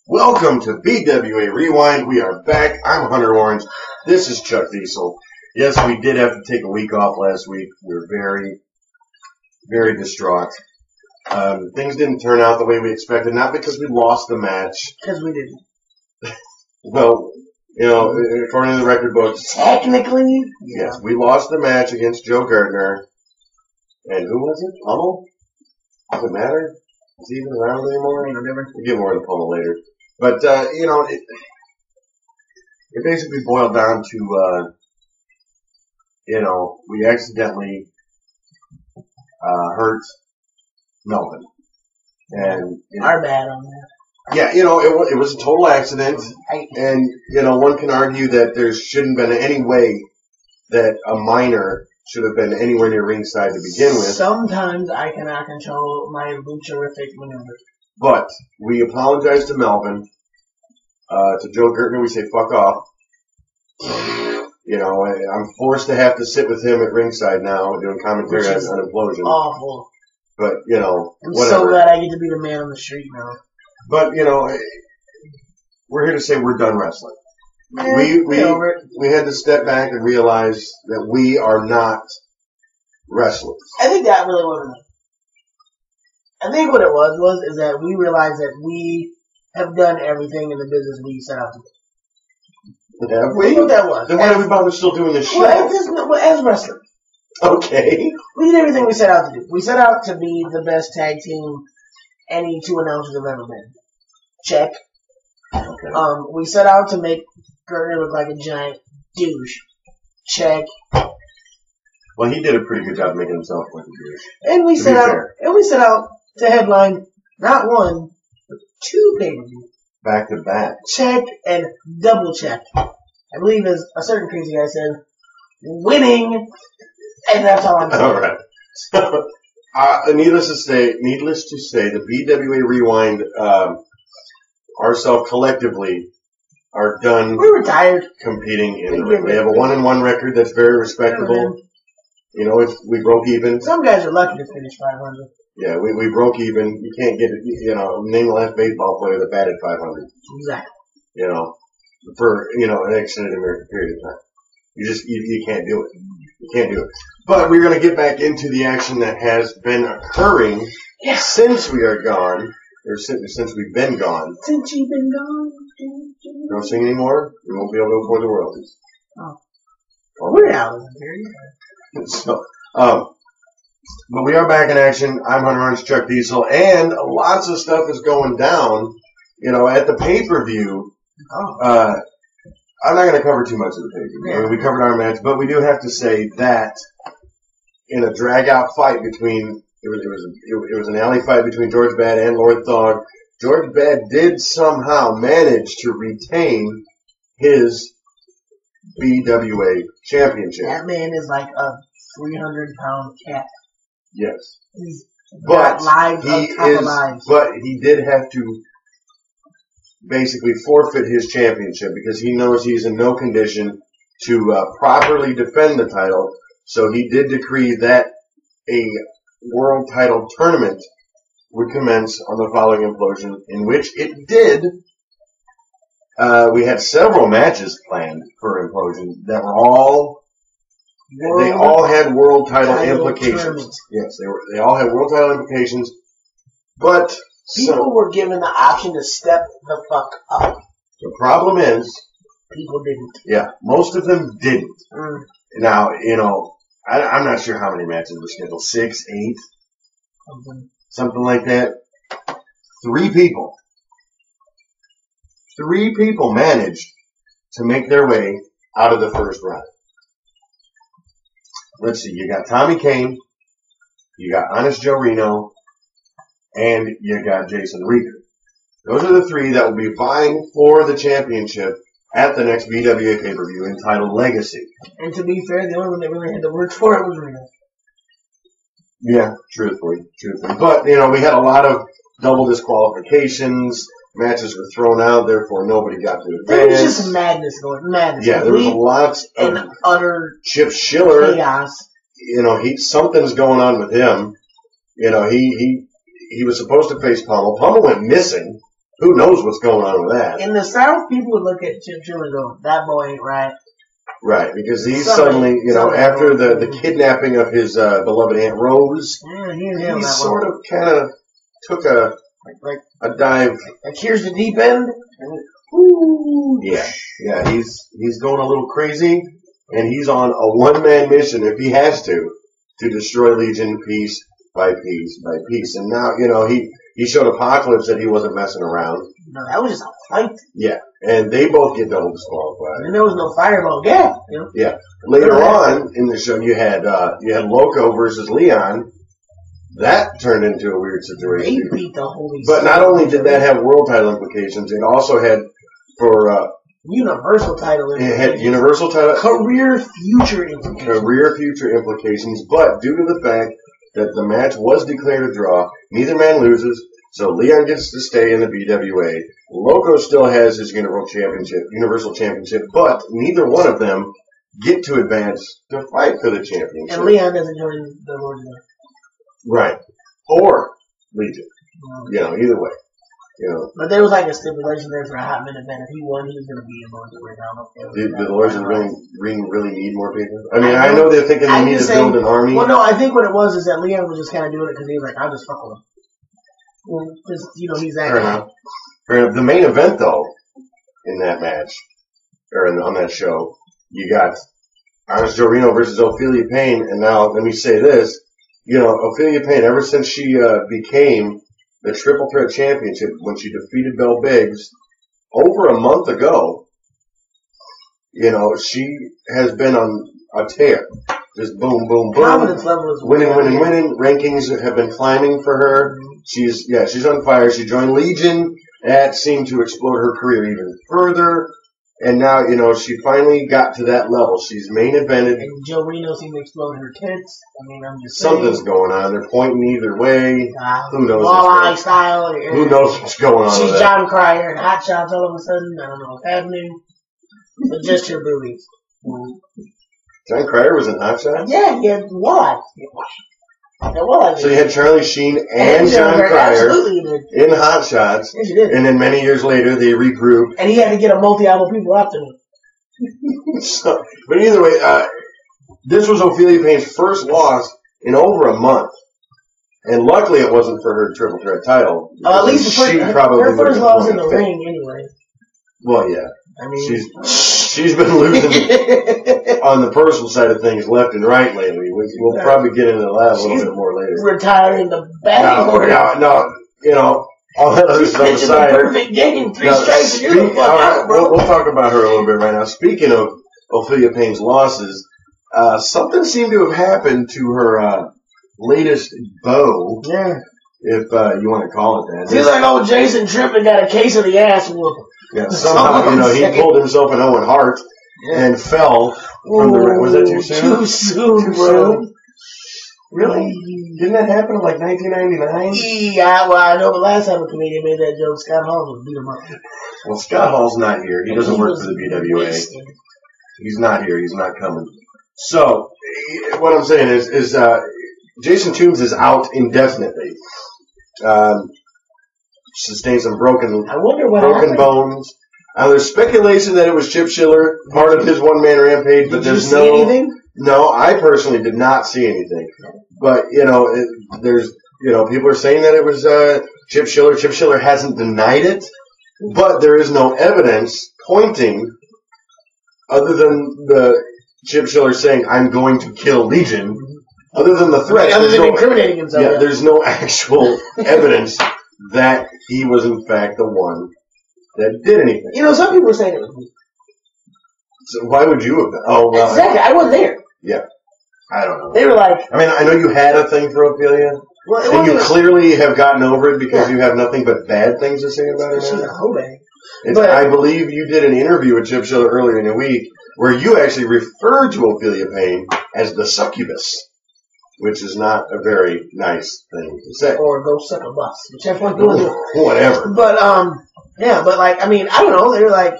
Welcome to BWA Rewind. We are back. I'm Hunter Orange. This is Chuck Diesel. Yes, we did have to take a week off last week. We were very, very distraught. Things didn't turn out the way we expected, not because we lost the match. Because we didn't. Well, according to the record books. Technically? Yes, we lost the match against Joe Gardner. And who was it? Pummel? Does it matter? Is he even around anymore? We'll get more of the Pummel later. But, it basically boiled down to, we accidentally hurt Melvin. And our bad on that. Yeah, it was a total accident. And, one can argue that there shouldn't have been any way that a minor should have been anywhere near ringside to begin with. Sometimes I cannot control my lucharific maneuvers. But we apologize to Melvin. To Joe Gertner, we say fuck off. I'm forced to have to sit with him at ringside now doing commentary on Implosion. Awful. But, I'm whatever. so glad I get to be the man on the street now. But, we're here to say we're done wrestling. Yeah, we had to step back and realize that we are not wrestlers. I think that really wasn't it. I think what it was is that we realized that we have done everything in the business we set out to do. Have we? That's what that was. Then why do we bother still doing this show? Well, as wrestlers. Okay. We did everything we set out to do. We set out to be the best tag team any two announcers have ever been. Check. Okay. We set out to make Gertner look like a giant douche. Check. Well, he did a pretty good job making himself look like a douche. And we set out to headline not one, but two pay-per-views. Back to back. Check and double check. I believe as a certain crazy guy said, winning, and that's all I'm saying. All right. Needless to say, the BWA Rewind, ourselves collectively, are done. We're retired. Competing in the ring. We have a 1-1 record that's very respectable. We broke even. Some guys are lucky to finish 500. Yeah, we broke even. You can't get it. Name the last baseball player that batted 500. Exactly. For an extended American period of time. You can't do it. You can't do it. But we're going to get back into the action that has been occurring since we are gone, or since we've been gone. Since you've been gone. Don't sing anymore. We won't be able to afford the royalties. Oh. We're out of here. So, but we are back in action. I'm Hunter Orange, Chuck Diesel, and lots of stuff is going down, at the pay-per-view. I'm not going to cover too much of the pay-per-view. Yeah. I mean, we covered our match, but we do have to say that in a drag-out fight between, it was an alley fight between George Bad and Lord Thog. George Bad did somehow manage to retain his BWA championship. That man is like a 300-pound cat. Yes. He's but he did have to basically forfeit his championship because he knows he's in no condition to properly defend the title. So he did decree that a world title tournament would commence on the following Implosion, in which it did. We had several matches planned for Implosion that were all had world title implications. Tournaments. Yes, they all had world title implications, but people were given the option to step the fuck up. The problem is people didn't. Yeah, most of them didn't. Mm. Now, I'm not sure how many matches were scheduled. 6, 8? Something like that. 3 people managed to make their way out of the first round. Let's see, you got Tommy Kane, you got Honest Joe Reno, and you got Jason Rieger. Those are the 3 that will be vying for the championship at the next BWA pay-per-view entitled Legacy. And to be fair, the only one that really had to work for it was Reno. Yeah, truthfully. But, we had a lot of double disqualifications. Matches were thrown out, therefore nobody got to advance. There was just madness going. Madness. Yeah, there was lots of utter Chip Schiller. Chaos. Something's going on with him. He was supposed to face Pummel. Pummel went missing who knows what's going on with that? In the South, people would look at Chip Chiller and go, "That boy ain't right." Right, because he's suddenly, after the kidnapping of his beloved Aunt Rose, he sort of kind of took a dive. Like here's the deep end. Yeah, he's going a little crazy, and he's on a one-man mission if he has to destroy Legion piece by piece by piece. And now, he showed Apocalypse that he wasn't messing around. No, that was just a fight. Yeah, and they both get double disqualified. And there was no fireball gap. Yeah. Later on in the show, you had Loco versus Leon. That turned into a weird situation. They beat the holy. But not only did that have world title implications, it also had for universal title implications. It had universal title career future implications. But due to the fact that the match was declared a draw, neither man loses. So Leon gets to stay in the BWA. Loco still has his Universal Championship, but neither one of them get to advance to fight for the championship. And Leon doesn't join the Lord's Day. Right. Or Legion. Either way. But there was like a stipulation there for a hot minute that if he won, he was going to be in Lord's Day. Did the Lords really need more people? I mean, I know they're thinking they need to build an army. Well, no, I think what it was is that Leon was just kind of doing it because he was like, I'll just fuck with him. Well, because, he's that guy. Fair enough. The main event, though, in that match, or on that show, you got Honest Joe Reno versus Ophelia Payne, and now, let me say this, Ophelia Payne, ever since she became the Triple Threat Championship, when she defeated Belle Biggs, over a month ago, she has been on a tear. Just boom, boom, boom. Confidence level is winning. Rankings have been climbing for her. She's on fire. She joined Legion. That seemed to explode her career even further. And now, she finally got to that level. She's main evented. And Joe Reno seemed to explode her tits. I mean, I'm just Something's saying. going on. They're pointing either way. Who knows? Walleye style. Who knows what's going on? She's John Cryer and Hot Shots all of a sudden. I don't know what's happening. But just her boobies. John Cryer was in Hot Shots? Yeah, he had walleye. So you had Charlie Sheen and John Cryer in Hot Shots. Yes, you did. And then many years later, they regrouped. And he had to get a multi-album people after him. But either way, this was Ophelia Payne's first loss in over a month. And luckily it wasn't for her Triple Threat title. At least her first loss in the ring, anyway. Well, yeah. I mean, she's been losing on the personal side of things left and right lately. We'll probably get into that a little bit more later. Retiring the batting order. No, all that other stuff aside. Perfect game, 3 strikes, and you're the fuck out, bro. We'll talk about her a little bit right now. Speaking of Ophelia Payne's losses, something seemed to have happened to her latest beau. Yeah. If you want to call it that. Seems like old Jason Trippin got a case of the ass whooping. Yeah, somehow, he pulled himself an Owen Hart and fell from the ring. Was that too soon? Too soon, bro. Really? Didn't that happen in like 1999? Yeah, well, I know, but last time a comedian made that joke, Scott Hall was beat him up. Well, Scott Hall's not here. He doesn't work for the BWA. He's not here. He's not coming. So, what I'm saying is Jason Toombs is out indefinitely. Sustained some broken bones. There's speculation that it was Chip Schiller, part of his one-man rampage, but there's no... Did you see anything? No, I personally did not see anything. But, there's, people are saying that it was Chip Schiller. Chip Schiller hasn't denied it, but there is no evidence pointing, other than the Chip Schiller saying, I'm going to kill Legion, other than the threat. Other than incriminating himself. Yeah, there's no actual evidence that he was in fact the one that did anything. Some people were saying it was me. So why would you have been? Oh, well. Exactly, I wasn't there. Yeah. I don't know. They were like... I mean, I know you had a thing for Ophelia. Well, and you clearly have gotten over it because you have nothing but bad things to say about her. She's a hoe bag. I believe you did an interview with Chip Schiller earlier in the week where you actually referred to Ophelia Payne as the succubus, which is not a very nice thing to say. Or go suck a bus, whichever one you want to do. Whatever. But, I don't know. They were like,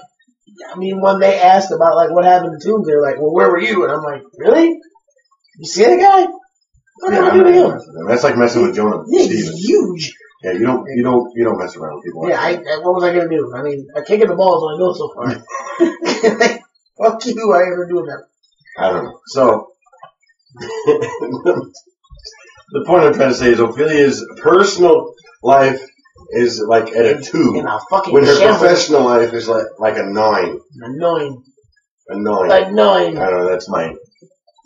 when they asked about, what happened to Toombs, they were like, well, where were you? And I'm like, really? You see that guy? What did I do to him? That's like messing with Jonah Yeah, Stevens. he's huge. Yeah, you don't mess around with people. Yeah, what was I gonna do? I mean, a kick in the balls only goes so far. Like, fuck you, I ever do that. I don't know. So, the point I'm trying to say is Ophelia's personal life is like at a 2. When her professional life is like a 9. Annoying. Like 9. I don't know, that's my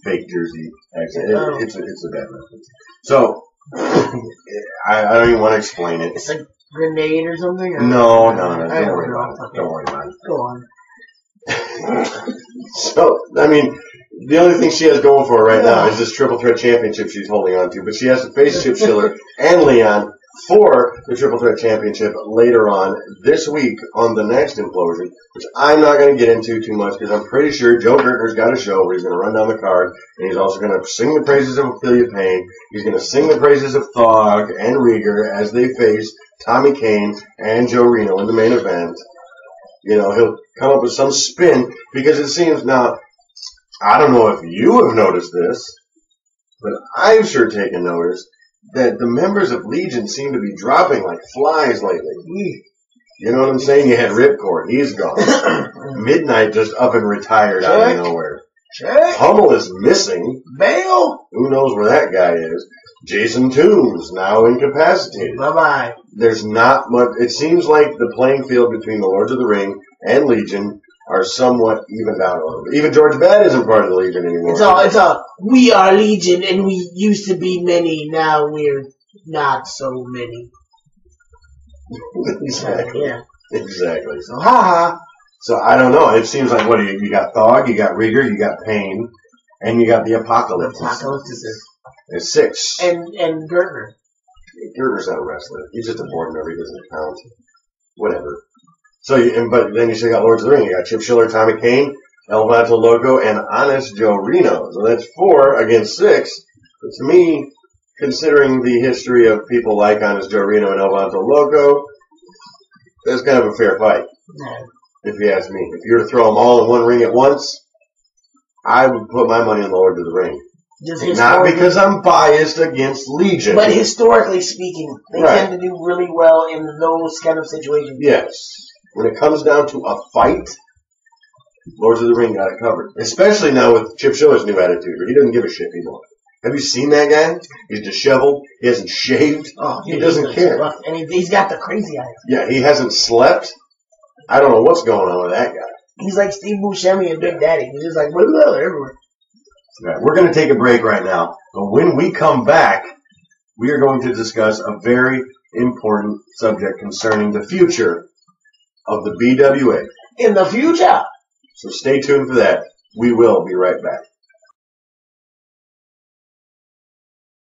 fake Jersey accent. It's a bad reference. So, I don't even want to explain it. It's like grenade or something? No. Don't worry about it. Don't worry about it. Go on. So, I mean, the only thing she has going for her right now is this Triple Threat Championship she's holding on to. But she has to face Chip Schiller and Leon for the Triple Threat Championship later on this week on the next Implosion, which I'm not going to get into too much because I'm pretty sure Joe Gertner's got a show where he's going to run down the card and he's also going to sing the praises of Ophelia Payne. He's going to sing the praises of Thog and Rieger as they face Tommy Kane and Joe Reno in the main event. You know, he'll come up with some spin because it seems now, I don't know if you have noticed this, but I've sure taken notice that the members of Legion seem to be dropping like flies lately. You know what I'm saying? You had Ripcord, he's gone. Midnight just up and retired out of nowhere. Hummel is missing. Bale? Who knows where that guy is? Jason Toombs, now incapacitated. Bye-bye. There's not much. It seems like the playing field between the Lords of the Ring and Legion are somewhat evened out a little bit. Even George Bad isn't part of the Legion anymore. It's all, we are Legion and we used to be many, now we're not so many. Exactly. Yeah. Exactly. So, haha. So, I don't know. It seems like, what, you got Thog, you got Rieger, you got Payne, and you got the Apocalypse. There's 6. And Gertner. Gertner's not a wrestler. He's just a board member. He doesn't count. Whatever. So, but then you still got Lords of the Ring. You got Chip Schiller, Tommy Kane, El Vato Loco, and Honest Joe Reno. So that's 4 against 6. But to me, considering the history of people like Honest Joe Reno and El Vato Loco, that's kind of a fair fight. No. If you ask me. If you were to throw them all in one ring at once, I would put my money on the Lord of the Ring. Not because I'm biased against Legion. But historically speaking, they tend to do really well in those kind of situations. Yes. When it comes down to a fight, Lords of the Ring got it covered. Especially now with Chip Schiller's new attitude. He doesn't give a shit anymore. Have you seen that guy? He's disheveled. He hasn't shaved. Oh, he doesn't care. Rough. And he's got the crazy eyes. Yeah, he hasn't slept. I don't know what's going on with that guy. He's like Steve Buscemi and Big Daddy. He's just like, blah, everywhere. Right, we're going to take a break right now. But when we come back, we are going to discuss a very important subject concerning the future of the BWA. In the future. So stay tuned for that. We will be right back.